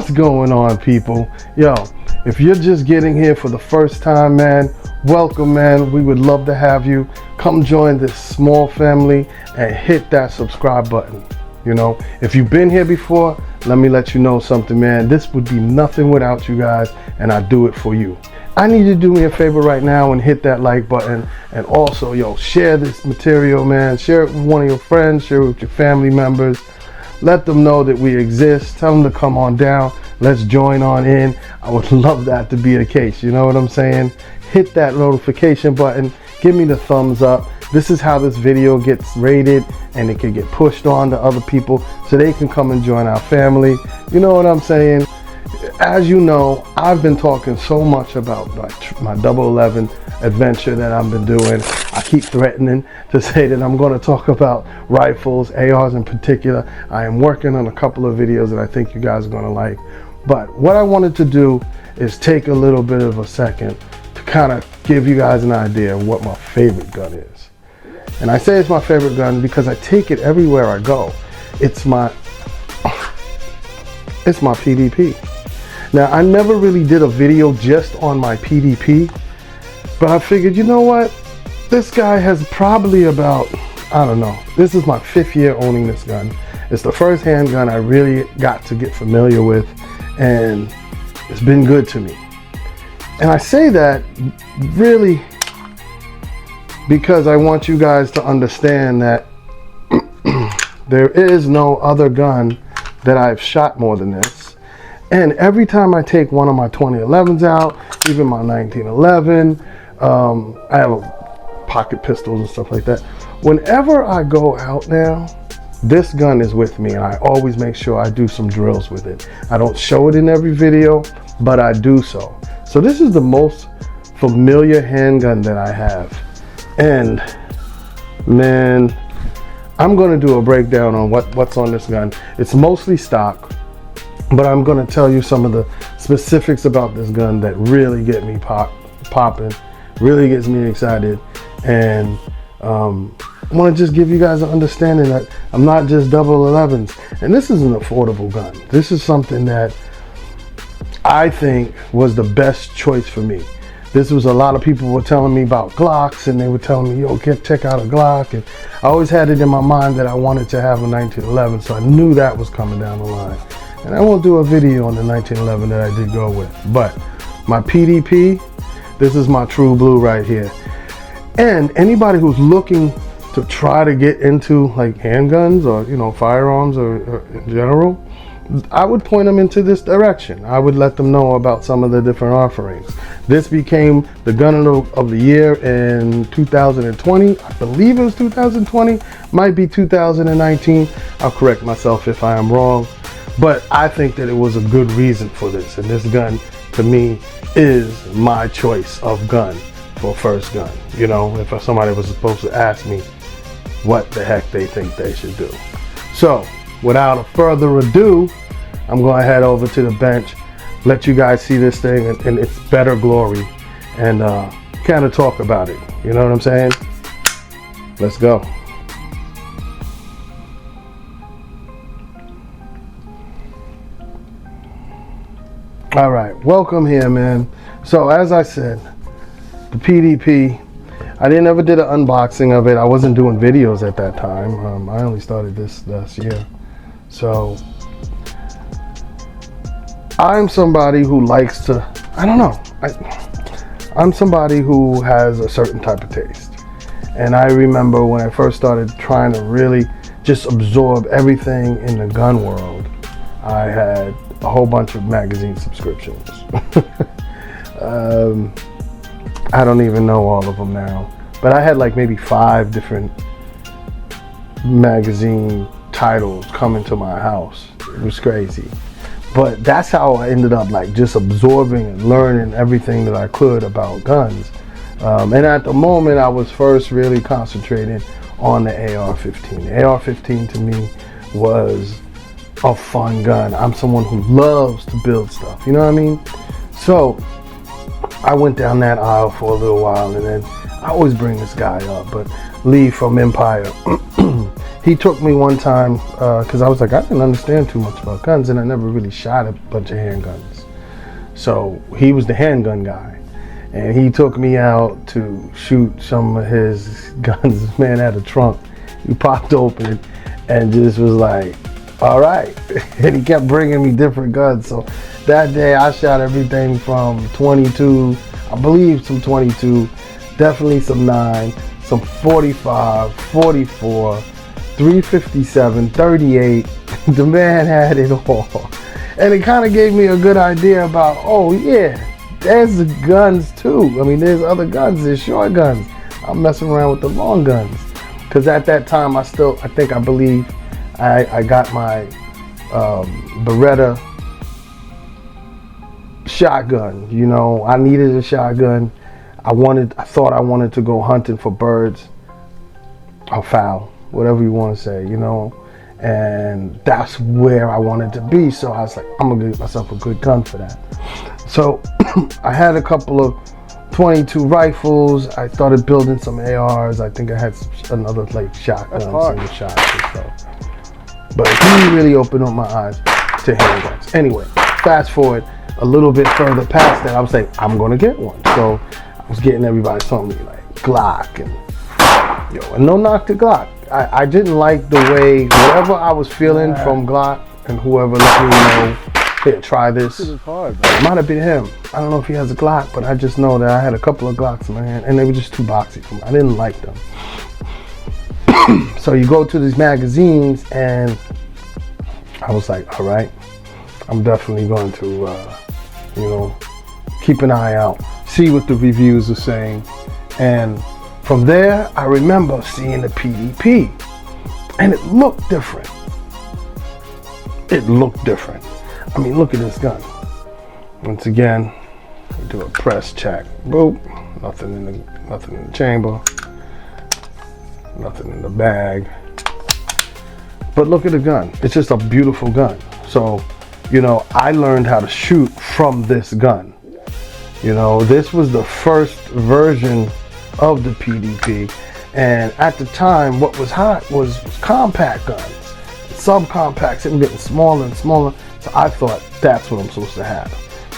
What's going on, people? Yo, if you're just getting here for the first time, man, welcome, man. We would love to have you. Come join this small family and hit that subscribe button. You know, if you've been here before, let me let you know something, man. This would be nothing without you guys, and I do it for you. I need you to do me a favor right now and hit that like button, and also, yo, share this material, man. Share it with one of your friends, share it with your family members. Let them know that we exist. Tell them to come on down. Let's join on in. I would love that to be the case. You know what I'm saying? Hit that notification button. Give me the thumbs up. This is how this video gets rated, and it can get pushed on to other people so they can come and join our family. You know what I'm saying? As you know, I've been talking so much about my 011 adventure that I've been doing. I keep threatening to say that I'm going to talk about rifles, ARs in particular. I am working on a couple of videos that I think you guys are going to like. But what I wanted to do is take a little bit of a second to kind of give you guys an idea of what my favorite gun is. And I say it's my favorite gun because I take it everywhere I go. It's my PDP. Now, I never really did a video just on my PDP, but I figured, you know what? This guy has probably about, I don't know, this is my 5th year owning this gun. It's the first handgun I really got to get familiar with, and it's been good to me. And I say that really because I want you guys to understand that there is no other gun that I've shot more than this. And every time I take one of my 2011s out, even my 1911, I have pocket pistols and stuff like that. Whenever I go out now, this gun is with me, and I always make sure I do some drills with it. I don't show it in every video, but I do so. So this is the most familiar handgun that I have. And man, I'm gonna do a breakdown on what's on this gun. It's mostly stock, but I'm going to tell you some of the specifics about this gun that really get me popping, really gets me excited, and I want to just give you guys an understanding that I'm not just 011s, and this is an affordable gun. This is something that I think was the best choice for me. This was a lot of people were telling me about Glocks, and they were telling me, yo, check out a Glock, and I always had it in my mind that I wanted to have a 1911, so I knew that was coming down the line. And I won't do a video on the 1911 that I did go with, but my PDP, this is my true blue right here. And anybody who's looking to try to get into like handguns or, you know, firearms or in general, I would point them into this direction. I would let them know about some of the different offerings. This became the gun of the year in 2020. I believe it was 2020, might be 2019. I'll correct myself if I am wrong. But I think that it was a good reason for this. And this gun, to me, is my choice of gun for first gun. You know, if somebody was supposed to ask me what the heck they think they should do. So, without further ado, I'm going to head over to the bench, let you guys see this thing in its better glory, and kind of talk about it. You know what I'm saying? Let's go. All right, welcome here, man. So as I said, the PDP, I didn't ever did an unboxing of it. I wasn't doing videos at that time. I only started this last year. So I'm somebody who likes to, I don't know. I'm somebody who has a certain type of taste. And I remember when I first started trying to really just absorb everything in the gun world, I had a whole bunch of magazine subscriptions. I don't even know all of them now, but I had like maybe 5 different magazine titles coming to my house. It was crazy, but that's how I ended up like just absorbing and learning everything that I could about guns. And at the moment I was first really concentrating on the AR-15. The AR-15 to me was a fun gun. I'm someone who loves to build stuff, you know what I mean? So I went down that aisle for a little while, and then I always bring this guy up, but Lee from Empire, he took me one time, because I was like, I didn't understand too much about guns, and I never really shot a bunch of handguns. So he was the handgun guy, and he took me out to shoot some of his guns. This man had a trunk. He popped open and just was like, all right. And he kept bringing me different guns. So that day I shot everything from 22, I believe some 22, definitely some 9, some 45, 44, 357, 38. The man had it all. And it kind of gave me a good idea about, oh yeah, there's the guns too. I mean, there's other guns, there's short guns. I'm messing around with the long guns. Because at that time, I believe I got my Beretta shotgun. You know, I needed a shotgun. I thought I wanted to go hunting for birds or fowl, whatever you want to say, you know, and that's where I wanted to be. So I was like, I'm gonna get myself a good gun for that. So I had a couple of 22 rifles. I started building some ARs. I think I had another like shotgun, single shots and stuff. But he really opened up my eyes to handguns. Anyway, fast forward a little bit further past that, I was like, I'm gonna get one. So I was getting everybody something like Glock and no knock to Glock. I didn't like the way, whatever I was feeling from Glock, and whoever let me know, here, try this. It might have been him. I don't know if he has a Glock, but I just know that I had a couple of Glocks in my hand and they were just too boxy for me. I didn't like them. So you go to these magazines and I was like, all right, I'm definitely going to, you know, keep an eye out, see what the reviews are saying. And from there, I remember seeing the PDP and it looked different. It looked different. I mean, look at this gun. Once again, we do a press check. Boop. Nothing in the chamber. Nothing in the bag. But look at the gun. It's just a beautiful gun. So, you know, I learned how to shoot from this gun. You know, this was the first version of the PDP. And at the time, what was hot was compact guns. Subcompacts, and getting smaller and smaller. So I thought that's what I'm supposed to have.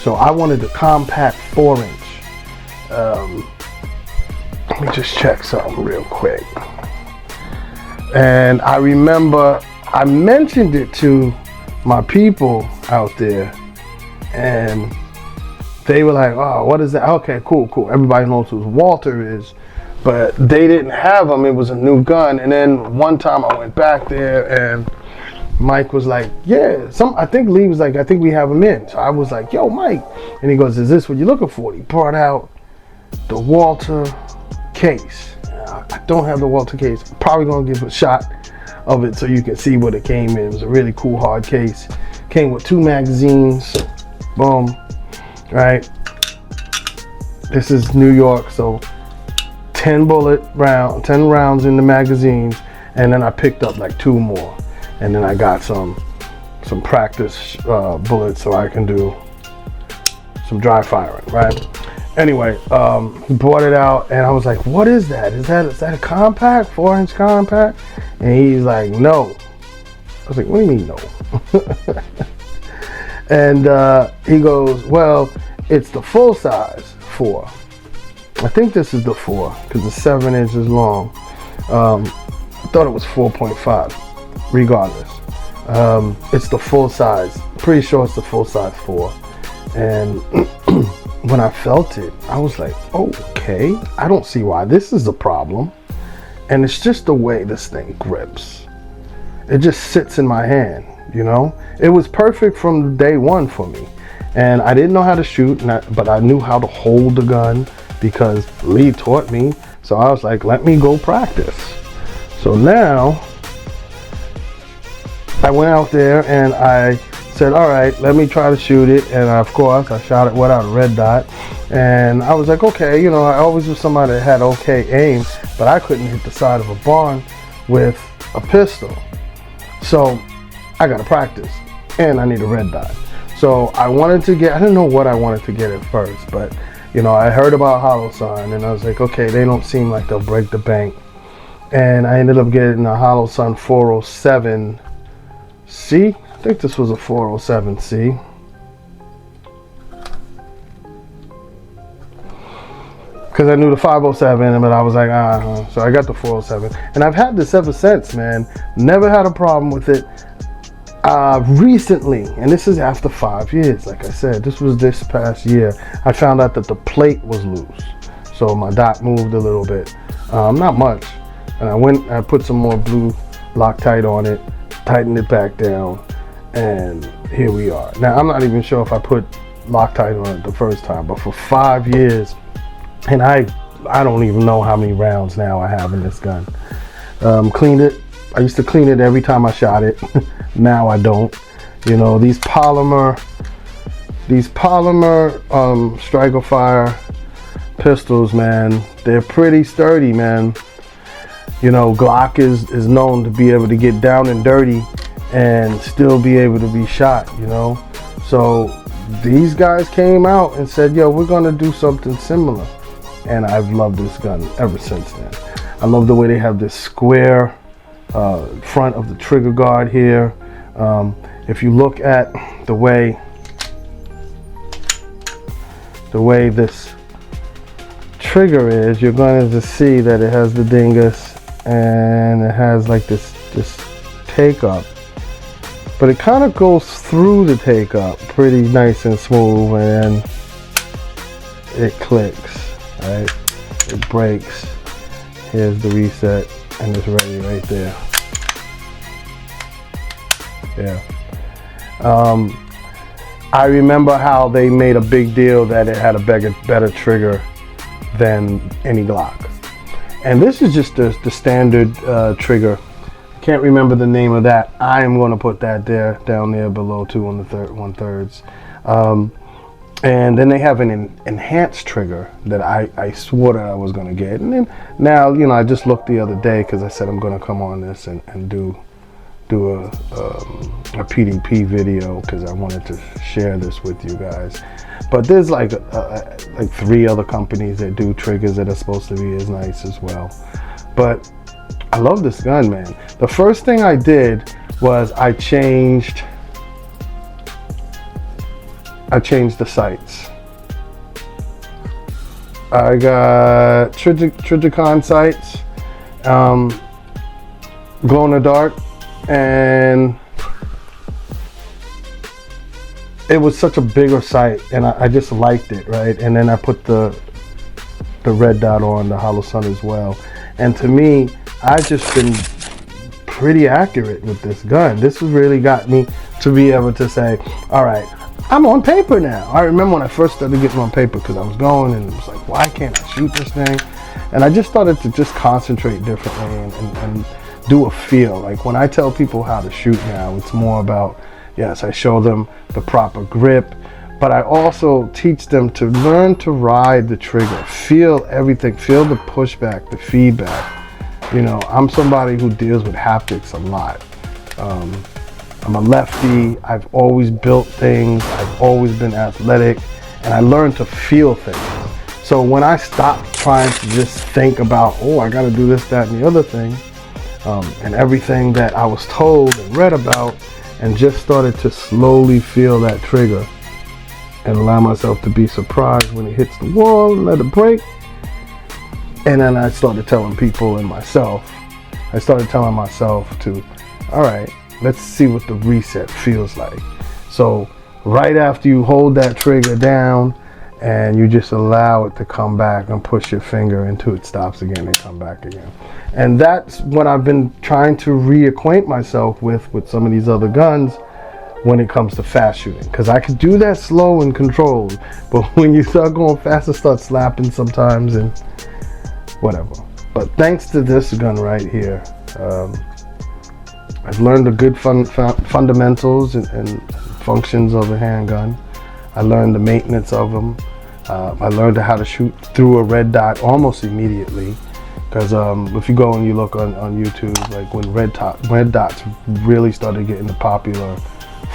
So I wanted the compact 4-inch. Let me just check something real quick. And I remember I mentioned it to my people out there, and they were like, oh, what is that? Okay, cool. Everybody knows who Walther is, but they didn't have them. It was a new gun. And then one time I went back there and Mike was like, yeah, I think Lee was like, I think we have him in. So I was like, yo, Mike. And he goes, is this what you're looking for? He brought out the Walther case. I don't have the Walther case. I'm probably gonna give a shot of it so you can see what it came in. It was a really cool hard case. Came with 2 magazines. Boom. Right. This is New York, so 10 rounds in the magazines, and then I picked up like 2 more. And then I got some practice bullets so I can do some dry firing, right? Anyway, he brought it out and I was like, what is that? Is that a compact, 4-inch compact? And he's like, no. I was like, what do you mean no? And he goes, well, it's the full size 4. I think this is the 4 because it's 7 inches long. I thought it was 4.5. Regardless, it's the full size. Pretty sure it's the full size 4. And when I felt it, I was like, okay, I don't see why this is a problem. And it's just the way this thing grips. It just sits in my hand, you know? It was perfect from day one for me. And I didn't know how to shoot, but I knew how to hold the gun because Lee taught me. So I was like, let me go practice. So now I went out there and I said, all right, let me try to shoot it. And of course, I shot it without a red dot. And I was like, okay, you know, I always was somebody that had okay aim, but I couldn't hit the side of a barn with a pistol. So I got to practice, and I need a red dot. So I didn't know what I wanted to get at first, but you know, I heard about Hollow Sign and I was like, okay, they don't seem like they'll break the bank. and I ended up getting a Holosun 407C. I think this was a 407C. Because I knew the 507, but I was like, so I got the 407. And I've had this ever since, man. Never had a problem with it. Recently, and this is after 5 years, like I said, this was this past year, I found out that the plate was loose. So my dot moved a little bit, not much. And I put some more blue Loctite on it, tightened it back down, and here we are. Now, I'm not even sure if I put Loctite on it the first time, but for 5 years, and I don't even know how many rounds now I have in this gun. Cleaned it. I used to clean it every time I shot it. Now I don't. You know, these polymer Striker Fire pistols, man, they're pretty sturdy, man. You know, Glock is known to be able to get down and dirty and still be able to be shot, you know. So these guys came out and said, yo, we're gonna do something similar. And I've loved this gun ever since then. I love the way they have this square front of the trigger guard here. If you look at the way this trigger is, you're going to see that it has the dingus and it has like this take up, but it kind of goes through the take up pretty nice and smooth, and then it clicks. Right, it breaks. Here's the reset, and it's ready right there. Yeah. I remember how they made a big deal that it had a better trigger than any Glock, and this is just the standard trigger. I can't remember the name of that. I am going to put that down there below 2 1/3. And then they have an enhanced trigger that I swore that I was going to get. And then now, you know, I just looked the other day because I said I'm going to come on this and do a PDP video because I wanted to share this with you guys. But there's like 3 other companies that do triggers that are supposed to be as nice as well. But I love this gun, man. The first thing I did was I changed the sights. I got Trijicon sights, glow in the dark, and it was such a bigger sight, and I just liked it, right? And then I put the red dot on the Holosun as well. And to me, I've just been pretty accurate with this gun. This has really got me to be able to say, all right, I'm on paper now. I remember when I first started getting on paper because I was going and it was like, why can't I shoot this thing? And I just started to just concentrate differently and do a feel. Like when I tell people how to shoot now, it's more about, yes, I show them the proper grip, but I also teach them to learn to ride the trigger, feel everything, feel the pushback, the feedback. You know, I'm somebody who deals with haptics a lot. I'm a lefty, I've always built things, I've always been athletic, and I learned to feel things. So when I stopped trying to just think about, oh, I gotta do this, that, and the other thing, and everything that I was told and read about, and just started to slowly feel that trigger and allow myself to be surprised when it hits the wall and let it break. And then I started telling people and myself, to, all right, let's see what the reset feels like. So right after you hold that trigger down and you just allow it to come back and push your finger until it stops again and come back again. And that's what I've been trying to reacquaint myself with some of these other guns when it comes to fast shooting. Because I could do that slow and controlled, but when you start going fast, it starts slapping sometimes and whatever. But thanks to this gun right here, I've learned the good fundamentals and functions of a handgun. I learned the maintenance of them. I learned how to shoot through a red dot almost immediately. Because if you go and you look on YouTube, like when red dots really started getting popular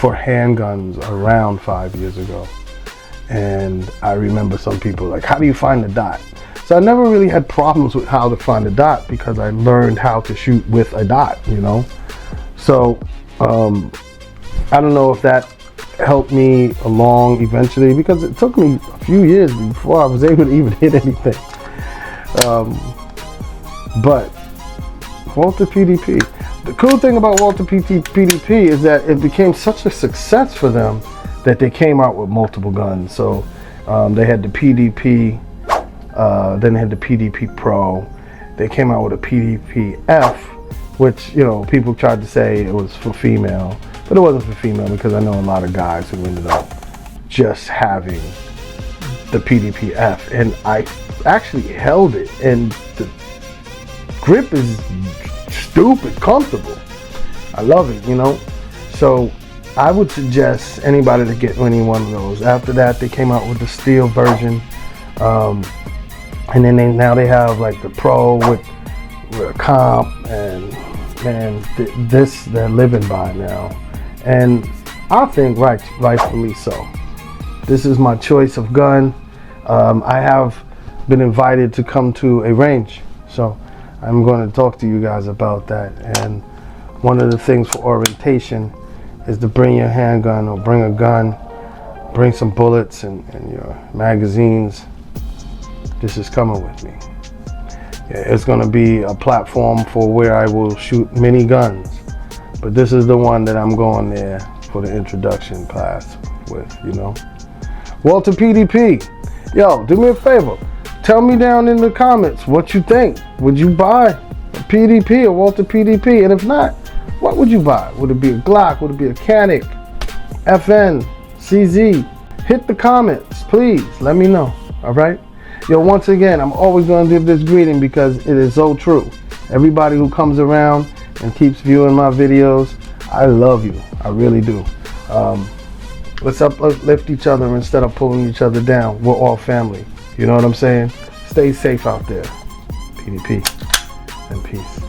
for handguns around 5 years ago. And I remember some people like, how do you find the dot? So I never really had problems with how to find a dot because I learned how to shoot with a dot, you know. So I don't know if that helped me along eventually, because it took me a few years before I was able to even hit anything. But Walther PDP. The cool thing about Walther PDP is that it became such a success for them that they came out with multiple guns. So they had the PDP, then they had the PDP Pro. They came out with a PDP F, which, you know, people tried to say it was for female, but it wasn't for female, because I know a lot of guys who ended up just having the PDP F, and I actually held it, and the grip is stupid comfortable. I love it, you know. So I would suggest anybody to get any one of those. After that, they came out with the steel version, and then now they have like the Pro with a comp, and man, this they're living by now, and I think rightfully so. This is my choice of gun. I have been invited to come to a range, so I'm going to talk to you guys about that. And one of the things for orientation is to bring your handgun, or bring a gun, bring some bullets and your magazines. This is coming with me. Yeah, it's going to be a platform for where I will shoot many guns, but this is the one that I'm going there for the introduction class with, you know. Walther PDP, yo, do me a favor. Tell me down in the comments what you think. Would you buy a PDP or Walther PDP? And if not, what would you buy? Would it be a Glock? Would it be a Canic, FN, CZ? Hit the comments, please. Let me know, all right? Yo, once again, I'm always going to do this greeting because it is so true. Everybody who comes around and keeps viewing my videos, I love you. I really do. Let's uplift each other instead of pulling each other down. We're all family. You know what I'm saying? Stay safe out there. PDP and peace.